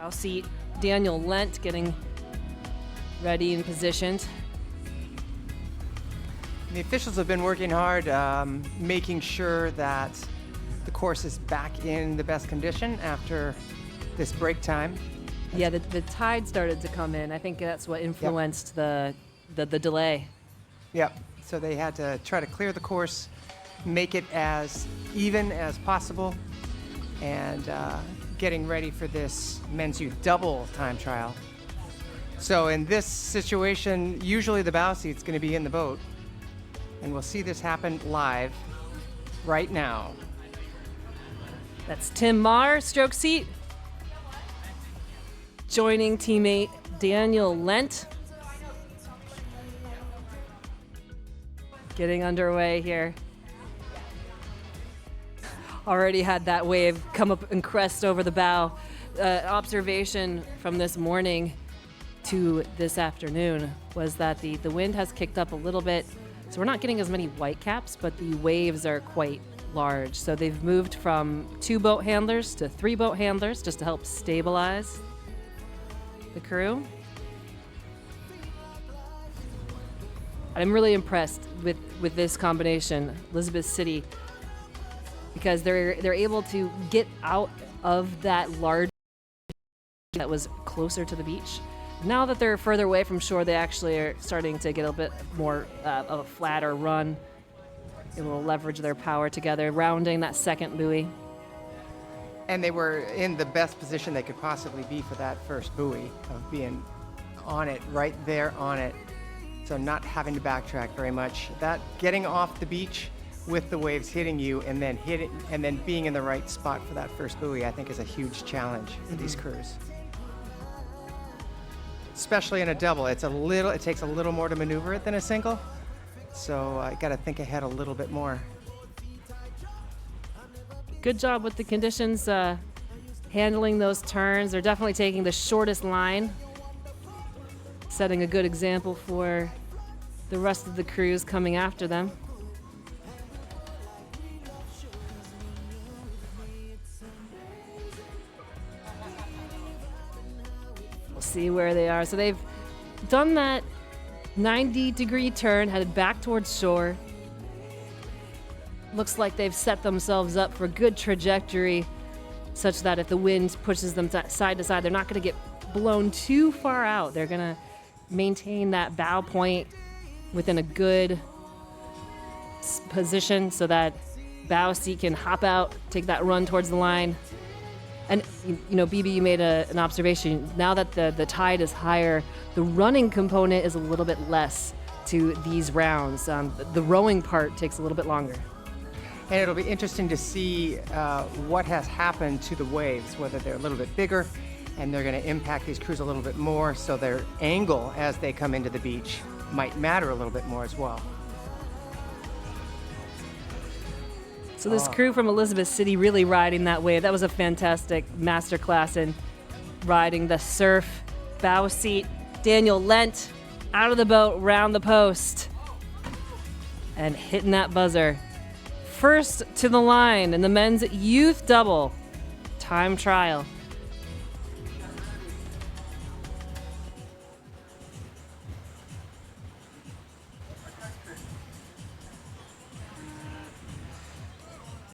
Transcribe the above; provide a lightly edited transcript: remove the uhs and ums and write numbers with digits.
Bow seat, Daniel Lent getting ready and positioned. The officials have been working hard, making sure that the course is back in the best condition after this break time. Yeah, the tide started to come in. I think that's what influenced the delay. Yep, so they had to try to clear the course, make it as even as possible, and getting ready for this men's youth double time trial. So in this situation, usually the bow seat's going to be in the boat, and we'll see this happen live right now. That's Tim Marr, stroke seat, joining teammate Daniel Lent. Getting underway here. Already had that wave come up and crest over the bow. Observation from this morning to this afternoon was that the wind has kicked up a little bit, so we're not getting as many white caps, but the waves are quite large. So they've moved from 2 boat handlers to 3 boat handlers just to help stabilize the crew. I'm really impressed with this combination, Elizabeth City, because they're able to get out of that large that was closer to the beach. Now that they're further away from shore, they actually are starting to get a bit more of a flatter run. They will leverage their power together, rounding that second buoy. And they were in the best position they could possibly be for that first buoy, of being on it, right there on it. So not having to backtrack very much. That getting off the beach with the waves hitting you and then being in the right spot for that first buoy, I think is a huge challenge for these crews. Especially in a double, it takes a little more to maneuver it than a single. So I got to think ahead a little bit more. Good job with the conditions, handling those turns. They're definitely taking the shortest line, setting a good example for the rest of the crews coming after them. We'll see where they are. So they've done that 90-degree turn, headed back towards shore. Looks like they've set themselves up for a good trajectory, such that if the wind pushes them side to side, they're not going to get blown too far out. They're going to maintain that bow point within a good position so that bow seat can hop out, take that run towards the line. And, you know, BB, you made an observation. Now that the tide is higher, the running component is a little bit less to these rounds. The rowing part takes a little bit longer. And it'll be interesting to see what has happened to the waves, whether they're a little bit bigger and they're going to impact these crews a little bit more, so their angle as they come into the beach might matter a little bit more as well. So this crew from Elizabeth City really riding that wave. That was a fantastic masterclass in riding the surf. Bow seat, Daniel Lent out of the boat, round the post, and hitting that buzzer. First to the line in the men's youth double time trial.